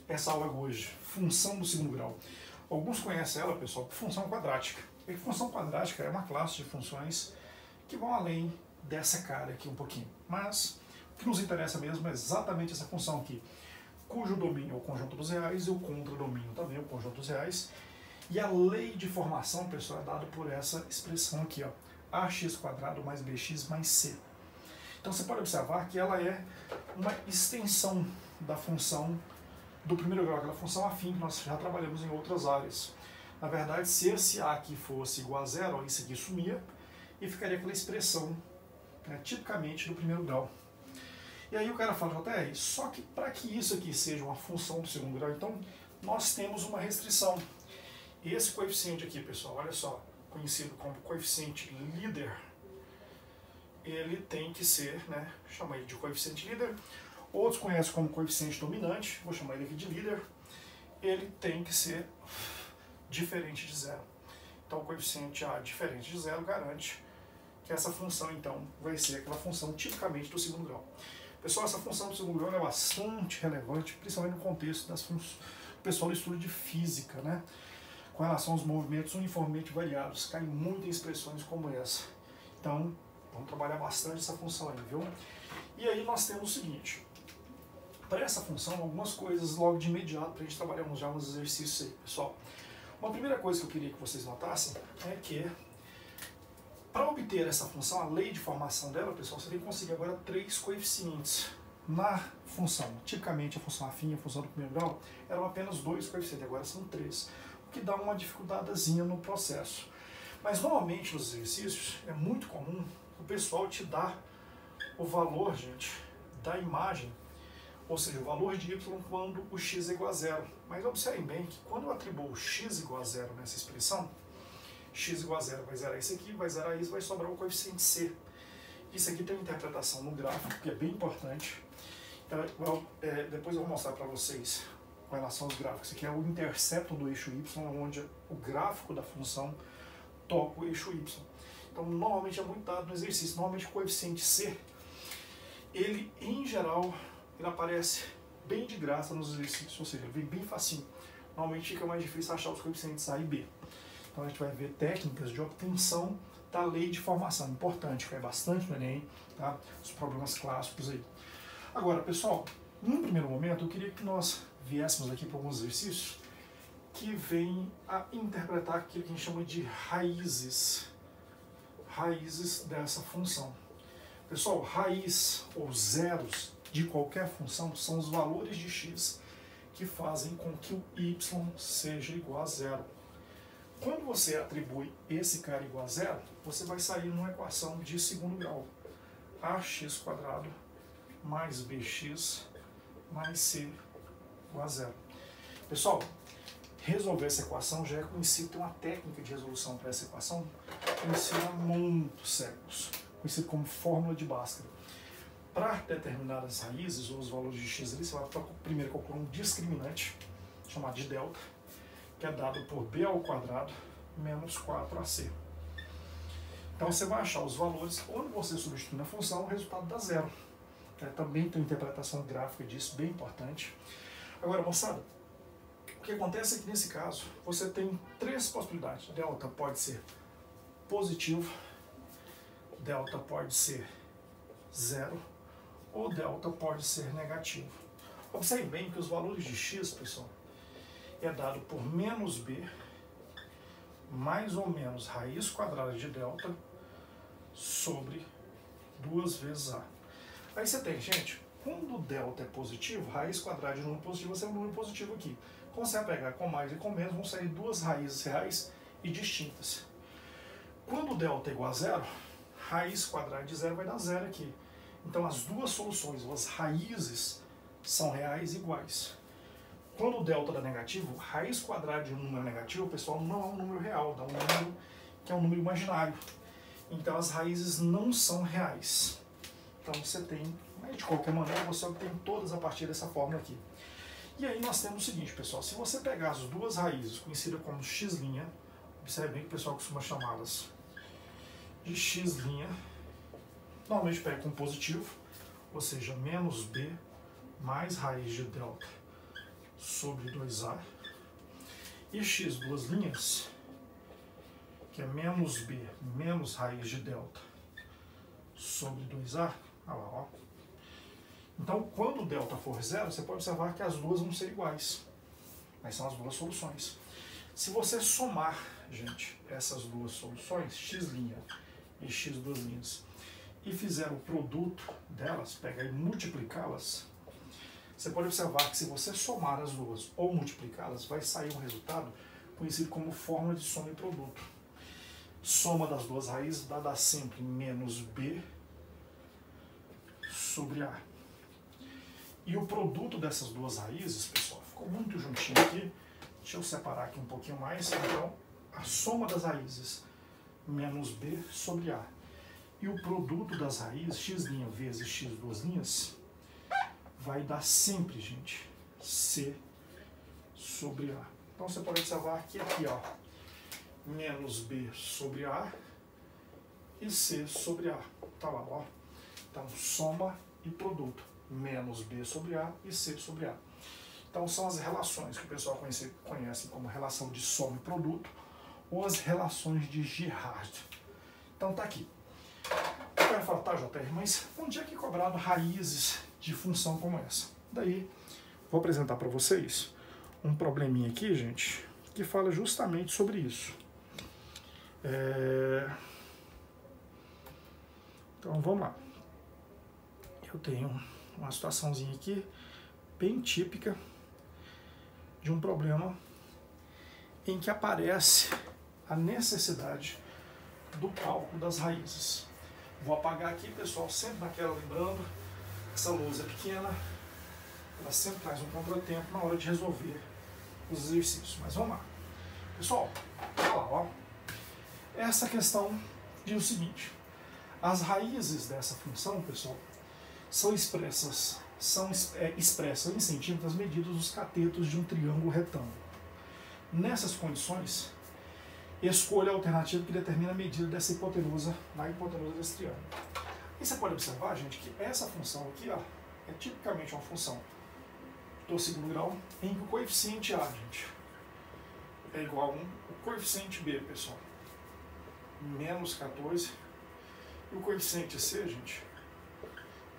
essa aula hoje, função do segundo grau. Alguns conhecem ela, pessoal, por função quadrática. E função quadrática é uma classe de funções que vão além dessa cara aqui um pouquinho. Mas o que nos interessa mesmo é exatamente essa função aqui, cujo domínio é o conjunto dos reais e o contradomínio também é o conjunto dos reais. E a lei de formação, pessoal, é dada por essa expressão aqui, ó, ax² mais bx mais c. Então você pode observar que ela é uma extensão da função do primeiro grau, aquela função afim que nós já trabalhamos em outras áreas. Na verdade, se esse a aqui fosse igual a zero, ó, isso aqui sumia e ficaria aquela expressão, né, tipicamente do primeiro grau. E aí o cara fala, JR, só que para que isso aqui seja uma função do segundo grau, então nós temos uma restrição. Esse coeficiente aqui, pessoal, olha só, conhecido como coeficiente líder, ele tem que ser, né, chama ele de coeficiente líder, outros conhecem como coeficiente dominante, vou chamar ele aqui de líder, ele tem que ser diferente de zero. Então o coeficiente A diferente de zero garante que essa função, então, vai ser aquela função tipicamente do segundo grau. Pessoal, essa função do segundo grau é bastante relevante, principalmente no contexto das funções do pessoal do estudo de física, né? Com relação aos movimentos uniformemente variados, cai muito em expressões como essa. Então, vamos trabalhar bastante essa função aí, viu? E aí nós temos o seguinte, para essa função, algumas coisas logo de imediato, para a gente trabalhar já nos exercícios aí, pessoal. Uma primeira coisa que eu queria que vocês notassem é que, para obter essa função, a lei de formação dela, pessoal, você tem que conseguir agora 3 coeficientes na função. Tipicamente, a função afim e a função do primeiro grau eram apenas 2 coeficientes, agora são 3, o que dá uma dificuldadezinha no processo. Mas, normalmente, nos exercícios, é muito comum o pessoal te dar o valor, gente, da imagem, ou seja, o valor de y quando o x é igual a zero. Mas observem bem que quando eu atribuo x igual a zero nessa expressão, x igual a zero vai zerar isso aqui, vai zerar isso, vai sobrar o coeficiente c. Isso aqui tem uma interpretação no gráfico, que é bem importante. Então, depois eu vou mostrar para vocês com relação aos gráficos. Isso aqui é o intercepto do eixo y, onde o gráfico da função toca o eixo y. Então, normalmente é muito dado no exercício. Normalmente o coeficiente c, ele, em geral, ele aparece bem de graça nos exercícios, ou seja, ele vem bem facinho. Normalmente fica mais difícil achar os coeficientes a e b. Então a gente vai ver técnicas de obtenção da lei de formação. Importante, cai bastante no Enem, tá? Os problemas clássicos aí. Agora, pessoal, num primeiro momento, eu queria que nós viéssemos aqui para alguns exercícios que vêm a interpretar aquilo que a gente chama de raízes dessa função. Pessoal, raiz ou zeros de qualquer função são os valores de x que fazem com que o y seja igual a zero. Quando você atribui esse cara igual a zero, você vai sair numa equação de segundo grau. Ax² mais bx mais c igual a zero. Pessoal, resolver essa equação já é conhecido, tem uma técnica de resolução para essa equação conhecida há muitos séculos, conhecido como fórmula de Bhaskara. Para determinadas raízes, ou os valores de x ali, você vai primeiro calcular um discriminante, chamado de delta, que é dado por b² menos 4ac. Então você vai achar os valores, quando você substitui na função, o resultado dá zero. Também tem uma interpretação gráfica disso, bem importante. Agora, moçada, o que acontece é que nesse caso, você tem 3 possibilidades. Delta pode ser positivo, delta pode ser zero, ou delta pode ser negativo. Observe bem que os valores de x, pessoal, é dado por menos b mais ou menos raiz quadrada de delta sobre 2 vezes a. Aí você tem, gente, quando o delta é positivo, raiz quadrada de número positivo, você tem um número positivo aqui. Quando você vai pegar com mais e com menos, vão sair 2 raízes reais e distintas. Quando o delta é igual a zero, raiz quadrada de zero vai dar zero aqui. Então as duas soluções, as raízes, são reais iguais. Quando o delta dá negativo, raiz quadrada de um número negativo, pessoal, não é um número real, dá um número que é um número imaginário. Então as raízes não são reais. Então você tem, de qualquer maneira, você obtém todas a partir dessa fórmula aqui. E aí nós temos o seguinte, pessoal, se você pegar as duas raízes, conhecidas como x', observe bem que o pessoal costuma chamá-las de x', normalmente pega com positivo, ou seja, menos b mais raiz de delta sobre 2A, e x duas linhas, que é menos b menos raiz de delta sobre 2A. Olha lá, ó. Então, quando o delta for zero, você pode observar que as duas vão ser iguais. Mas são as duas soluções. Se você somar, gente, essas duas soluções, x' e x duas linhas, e fizer o produto delas, pegar e multiplicá-las, você pode observar que se você somar as duas ou multiplicá-las, vai sair um resultado conhecido como fórmula de soma e produto. Soma das duas raízes dá sempre menos b sobre a. E o produto dessas duas raízes, pessoal, ficou muito juntinho aqui. Deixa eu separar aqui um pouquinho mais. Então, a soma das raízes menos b sobre a. E o produto das raízes, x' vezes x duas linhas, vai dar sempre, gente, c sobre a. Então, você pode observar que aqui, ó, menos b sobre a e c sobre a. Tá lá, ó. Então, soma e produto. Menos b sobre a e c sobre a. Então, são as relações que o pessoal conhece como relação de soma e produto, ou as relações de Girard. Então, tá aqui. Eu quero falar, tá, JR, mas onde é que é cobrado raízes de função como essa? Daí, vou apresentar para vocês um probleminha aqui, gente, que fala justamente sobre isso. Então, vamos lá. Eu tenho uma situaçãozinha aqui bem típica de um problema em que aparece a necessidade do cálculo das raízes. Vou apagar aqui, pessoal, sempre naquela, lembrando, essa lousa é pequena, ela sempre traz um contratempo na hora de resolver os exercícios. Mas vamos lá. Pessoal, olha lá, ó. Essa questão diz o seguinte: as raízes dessa função, pessoal, são expressas em centímetros medidos os catetos de um triângulo retângulo. Nessas condições, escolha a alternativa que determina a medida dessa hipotenusa na hipotenusa desse triângulo. E você pode observar, gente, que essa função aqui, ó, é tipicamente uma função do segundo grau em que o coeficiente A, gente, é igual a 1, o coeficiente B, pessoal, menos 14, e o coeficiente C, gente,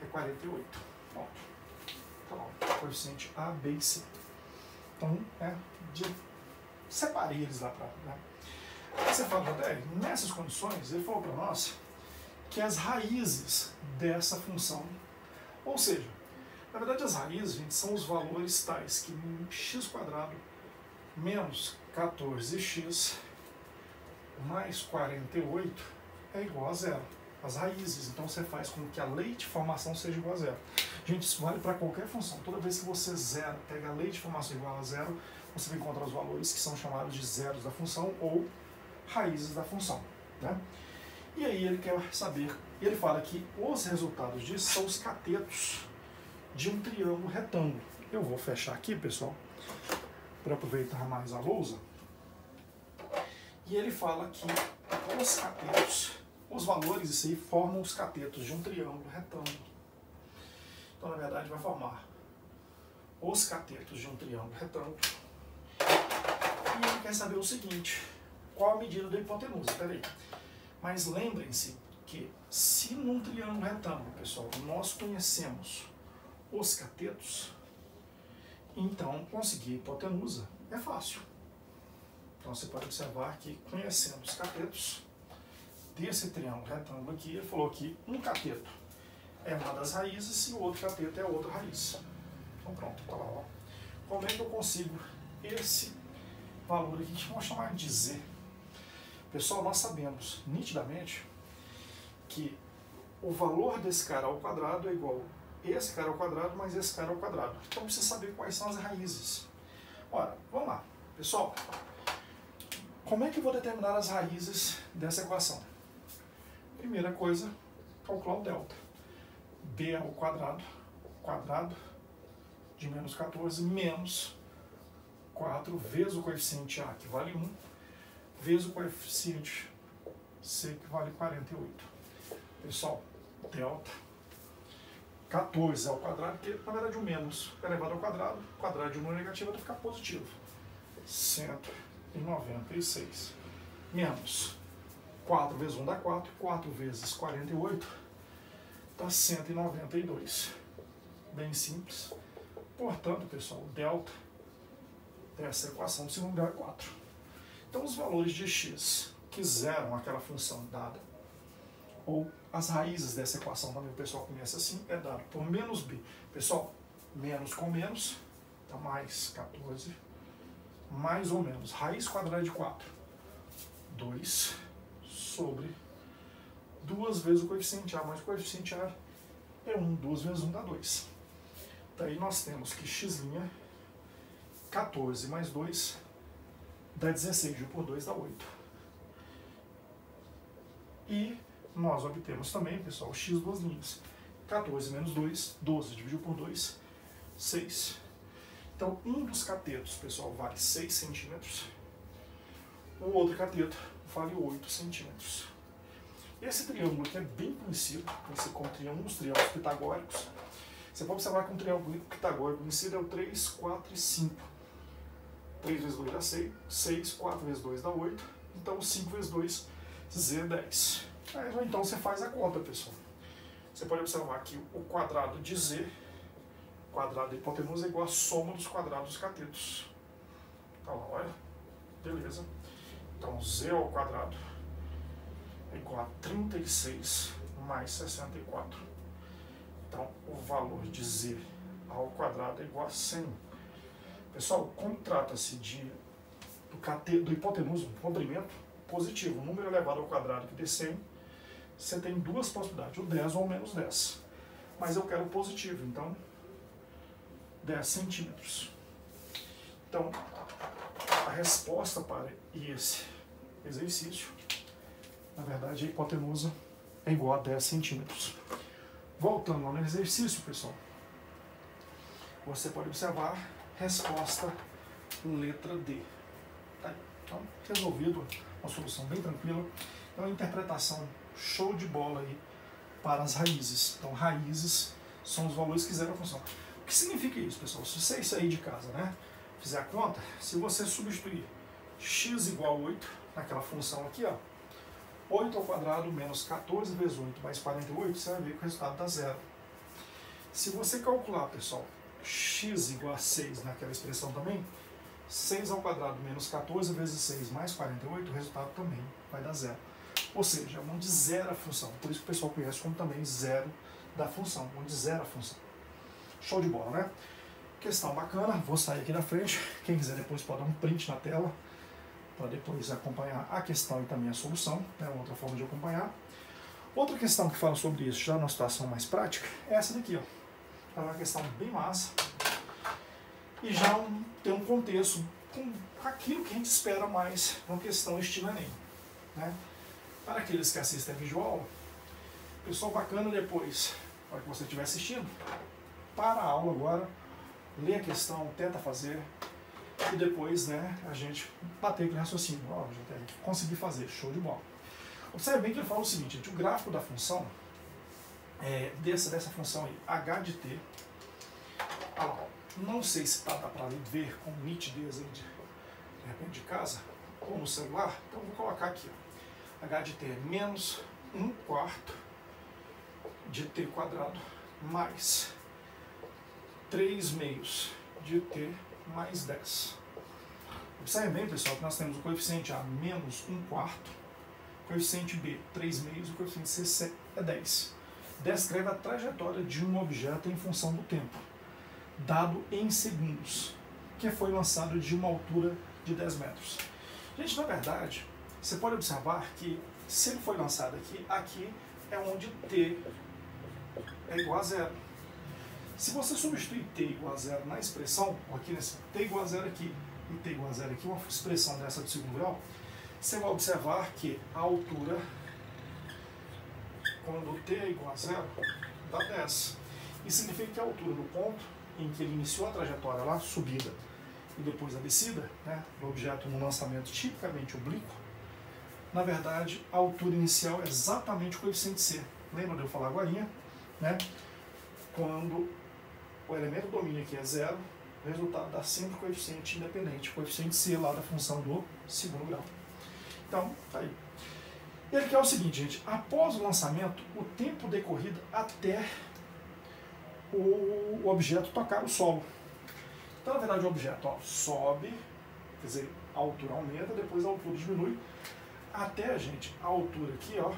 é 48. Pronto. Tá bom. Coeficiente A, B e C. Então, separei eles lá para. Né? Você fala, nessas condições, ele falou para nós que as raízes dessa função, ou seja, na verdade as raízes, gente, são os valores tais que x² menos 14x mais 48 é igual a zero. As raízes, então você faz com que a lei de formação seja igual a zero. Gente, isso vale para qualquer função. Toda vez que você pega a lei de formação igual a zero, você vai encontrar os valores que são chamados de zeros da função ou raízes da função. Né? E aí ele quer saber, ele fala que os resultados disso são os catetos de um triângulo retângulo. Eu vou fechar aqui, pessoal, para aproveitar mais a lousa. E ele fala que os catetos, os valores, isso aí, formam os catetos de um triângulo retângulo. Então, na verdade, vai formar os catetos de um triângulo retângulo. E ele quer saber o seguinte: qual a medida da hipotenusa? Peraí. Mas lembrem-se que, se num triângulo retângulo, pessoal, nós conhecemos os catetos, então conseguir a hipotenusa é fácil. Então, você pode observar que, conhecendo os catetos desse triângulo retângulo aqui, ele falou que um cateto é uma das raízes e o outro cateto é a outra raiz. Então pronto, tá lá, ó. Como é que eu consigo esse valor aqui, que vamos chamar de Z? Pessoal, nós sabemos nitidamente que o valor desse cara ao quadrado é igual a esse cara ao quadrado mais esse cara ao quadrado. Então precisa saber quais são as raízes. Ora, vamos lá. Pessoal, como é que eu vou determinar as raízes dessa equação? Primeira coisa, calcular o delta. B ao quadrado de menos 14 menos 4 vezes o coeficiente A, que vale 1, vezes o coeficiente C, que vale 48. Pessoal, delta 14 ao quadrado, que na verdade o menos elevado ao quadrado, o quadrado de um número negativo vai ficar positivo. 196. Menos 4 vezes 1 dá 4, 4 vezes 48 dá 192. Bem simples. Portanto, pessoal, o delta dessa equação do segundo grau é 4. Então, os valores de x que zeram aquela função dada, ou as raízes dessa equação, também o pessoal conhece assim, é dado por menos b. Pessoal, menos com menos dá mais 14, mais ou menos, raiz quadrada de 4, 2 sobre 2 vezes o coeficiente a, mais o coeficiente a é 1, 2 vezes 1 dá 2. Daí nós temos que x', 14 mais 2 dá 16, dividido por 2 dá 8. E nós obtemos também, pessoal, x duas linhas. 14 menos 2, 12, dividido por 2, 6. Então, um dos catetos, pessoal, vale 6 centímetros. O outro cateto vale 8 centímetros. Esse triângulo aqui é bem conhecido como um dos triângulos pitagóricos. Você pode observar que um triângulo pitagórico conhecido é o 3, 4 e 5. 3 vezes 2 dá 6, 6, 4 vezes 2 dá 8. Então, 5 vezes 2, z é 10. Aí, então, você faz a conta, pessoal. Você pode observar que o quadrado de z, quadrado da hipotenusa, é igual a soma dos quadrados dos catetos. Tá lá, olha. Beleza. Então, z ao quadrado é igual a 36 mais 64. Então, o valor de z ao quadrado é igual a 100. Pessoal, como trata-se do hipotenuso, um comprimento positivo, um número elevado ao quadrado que dê 100, você tem duas possibilidades, o 10 ou o menos 10. Mas eu quero o positivo, então 10 centímetros. Então, a resposta para esse exercício, na verdade, a hipotenusa é igual a 10 centímetros. Voltando ao exercício, pessoal, você pode observar resposta letra D. Tá? Então, resolvido, uma solução bem tranquila. É uma interpretação show de bola aí para as raízes. Então, raízes são os valores que zeram a função. O que significa isso, pessoal? Se você sair de casa, né, fizer a conta, se você substituir x igual a 8 naquela função aqui, ó, 8 ao quadrado menos 14 vezes 8 mais 48, você vai ver que o resultado dá zero. Se você calcular, pessoal, x igual a 6 naquela expressão também, 6 ao quadrado menos 14 vezes 6 mais 48, o resultado também vai dar zero. Ou seja, é onde zera a função. Por isso que o pessoal conhece como também zero da função, onde zera a função. Show de bola, né? Questão bacana, vou sair aqui da frente. Quem quiser depois pode dar um print na tela, para depois acompanhar a questão e também a solução, é uma outra forma de acompanhar. Outra questão que fala sobre isso, já numa situação mais prática, é essa daqui, ó. É uma questão bem massa e já tem um contexto com aquilo que a gente espera mais numa questão estilo Enem, né? Para aqueles que assistem a videoaula, pessoal, bacana depois, para que você estiver assistindo, para a aula agora, lê a questão, tenta fazer, e depois, né, a gente bater aquele raciocínio, ó, a gente conseguir fazer, show de bola. Observe bem que ele fala o seguinte, gente, o gráfico da função, dessa função aí, h de t, olha lá, não sei se dá para ver com nitidez aí de repente de casa, ou no celular, então vou colocar aqui, ó. H de t é menos 1/4 de t quadrado mais 3/2 de t mais 10. Observe bem, pessoal, que nós temos o coeficiente A menos 1/4, coeficiente B 3/2 e o coeficiente C é 10. Descreve a trajetória de um objeto em função do tempo, dado em segundos, que foi lançado de uma altura de 10 metros. Gente, na verdade, você pode observar que se ele foi lançado aqui é onde t é igual a zero. Se você substituir t igual a zero na expressão, aqui nesse t igual a zero aqui e t igual a zero aqui, uma expressão dessa do segundo grau, você vai observar que a altura, quando t é igual a zero, dá 10. Isso significa que a altura do ponto em que ele iniciou a trajetória lá, subida, e depois a descida, né, do objeto num lançamento tipicamente oblíquo, na verdade, a altura inicial é exatamente o coeficiente C. Lembra de eu falar agora, né? quando o elemento domínio aqui é zero, o resultado dá sempre coeficiente independente, coeficiente C lá da função do segundo grau. Então, tá aí. Ele quer o seguinte, gente, após o lançamento, o tempo decorrido até o objeto tocar o solo. Então, na verdade, o objeto sobe, quer dizer, a altura aumenta, depois a altura diminui, até, gente, a altura aqui, ó,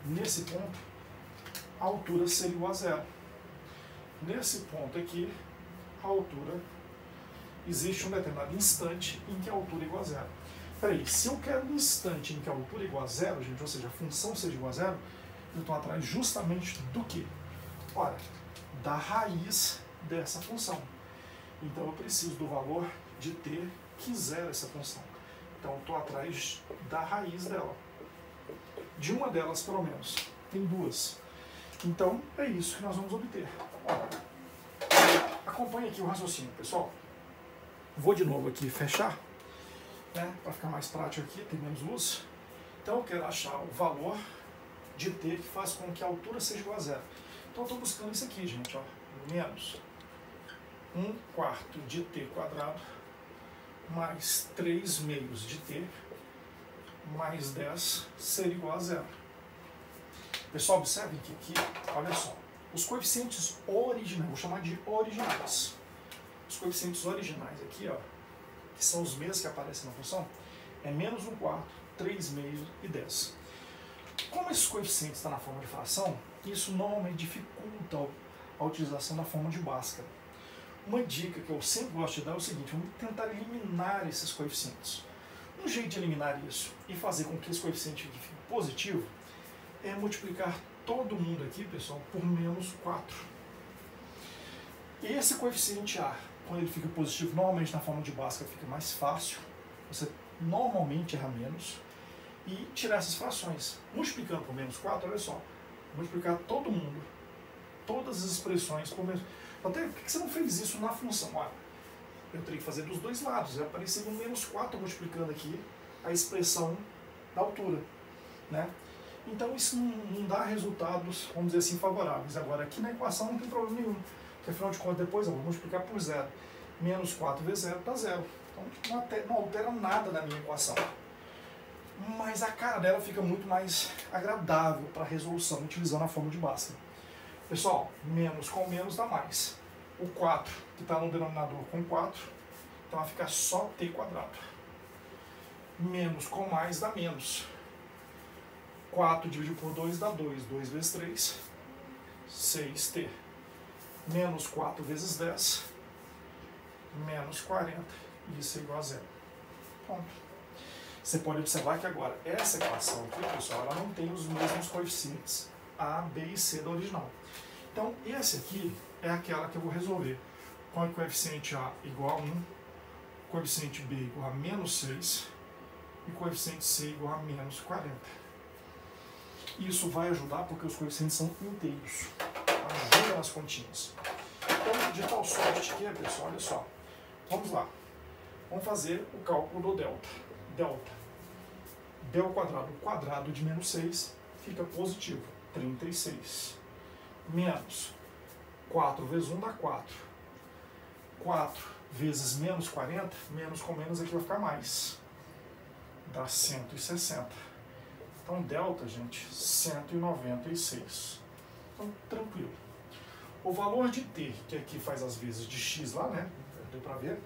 nesse ponto, a altura seria igual a zero. Nesse ponto aqui, a altura, existe um determinado instante em que a altura é igual a zero. Peraí, se eu quero um instante em que a altura é igual a zero, gente, ou seja, a função seja igual a zero, eu estou atrás justamente do quê? Ora, da raiz dessa função. Então eu preciso do valor de t que zera essa função. Então eu estou atrás da raiz dela. De uma delas, pelo menos. Tem duas. Então é isso que nós vamos obter. Ora, acompanhe aqui o raciocínio, pessoal. Vou de novo aqui fechar, né, para ficar mais prático aqui, tem menos luz. Então eu quero achar o valor de t que faz com que a altura seja igual a zero. Então eu estou buscando isso aqui, gente, ó, menos 1/4 de t quadrado mais 3/2 de t mais 10 seria igual a zero. Pessoal, observem que aqui, olha só, os coeficientes originais, vou chamar de originais. Os coeficientes originais aqui, ó, que são os mesmos que aparecem na função, é menos 1/4, 3/2 e 10. Como esses coeficientes estão na forma de fração, isso normalmente dificulta a utilização da forma de Bhaskara. Uma dica que eu sempre gosto de dar é o seguinte, vamos tentar eliminar esses coeficientes. Um jeito de eliminar isso e fazer com que esse coeficiente fique positivo é multiplicar todo mundo aqui, pessoal, por menos 4. Esse coeficiente A, quando ele fica positivo, normalmente na forma de Bhaskara fica mais fácil, você normalmente erra menos, e tirar essas frações. Multiplicando por menos 4, olha só, multiplicar todo mundo, todas as expressões por menos... Até, por que você não fez isso na função? Olha, eu teria que fazer dos dois lados, vai aparecer um menos 4 multiplicando aqui a expressão da altura, né? Então isso não dá resultados, vamos dizer assim, favoráveis. Agora aqui na equação não tem problema nenhum, porque afinal de contas depois eu vou multiplicar por zero. Menos 4 vezes zero dá zero. Então não altera nada na minha equação. Mas a cara dela fica muito mais agradável para a resolução, utilizando a forma de Bhaskara. Pessoal, menos com menos dá mais. O 4, que está no denominador com 4, então vai ficar só t quadrado. Menos com mais dá menos. 4 dividido por 2 dá 2. 2 vezes 3, 6t. Menos 4 vezes 10, menos 40. Isso é igual a zero. Pronto. Você pode observar que agora, essa equação aqui, pessoal, ela não tem os mesmos coeficientes A, B e C da original. Então, esse aqui é aquela que eu vou resolver com o coeficiente A igual a 1, coeficiente B igual a menos 6 e coeficiente C igual a menos 40. Isso vai ajudar porque os coeficientes são inteiros. Ajuda nas continhas. Então, de tal sorte que, pessoal, olha só. Vamos lá. Vamos fazer o cálculo do delta. Delta. D ao quadrado. O quadrado de menos 6 fica positivo. 36. Menos 4 vezes 1 dá 4. 4 vezes menos 40, menos com menos aqui vai ficar mais. Dá 160. Então, delta, gente, 196. Então, tranquilo. O valor de t, que aqui faz as vezes de x lá, né? Deu para ver.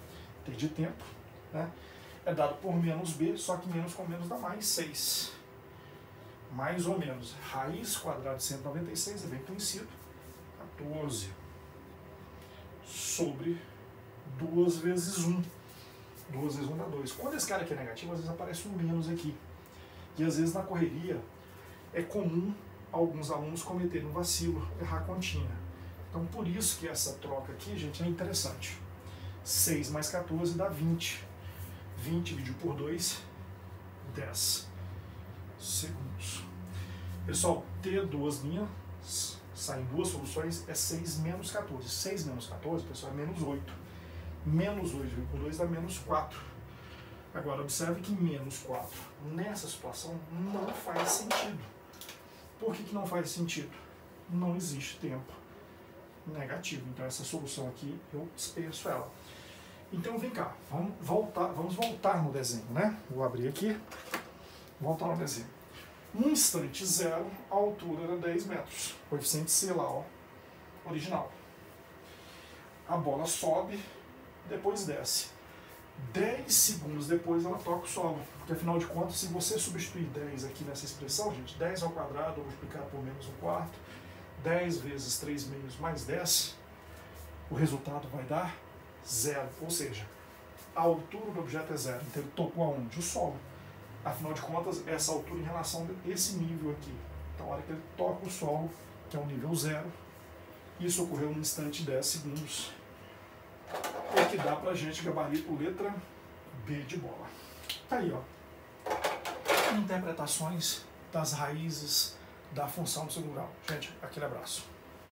T de tempo, né? É dado por menos b, só que menos com menos dá mais 6. Mais ou menos. Raiz quadrada de 196 é bem conhecido. 14. Sobre 2 vezes 1. 2 vezes 1 dá 2. Quando esse cara aqui é negativo, às vezes aparece um menos aqui. E às vezes na correria é comum alguns alunos cometerem um vacilo, errar a continha. Então por isso que essa troca aqui, gente, é interessante. 6 mais 14 dá 20. 20 dividido por 2, 10 segundos. Pessoal, ter duas linhas, saem duas soluções, é 6 menos 14. 6 menos 14, pessoal, é menos 8. Menos 8 dividido por 2 dá menos 4. Agora, observe que menos 4, nessa situação, não faz sentido. Por que não faz sentido? Não existe tempo. negativo. Então essa solução aqui eu dispenso ela. Então vem cá, vamos voltar no desenho, né? Vou abrir aqui, voltar no desenho. No instante zero, a altura era 10 metros. Coeficiente C lá, ó, original. A bola sobe, depois desce. 10 segundos depois ela toca o solo. Porque afinal de contas, se você substituir 10 aqui nessa expressão, gente, 10 ao quadrado multiplicado por menos 1/4, 10 vezes 3 meios mais 10, o resultado vai dar 0. Ou seja, a altura do objeto é 0. Então ele tocou aonde? O solo. Afinal de contas, essa altura em relação a esse nível aqui. Então, a hora que ele toca o solo, que é o nível 0, isso ocorreu no instante 10 segundos. É que dá pra gente gabarito letra B de bola. Tá aí, ó. Interpretações das raízes da função do segundo grau. Gente, aquele abraço.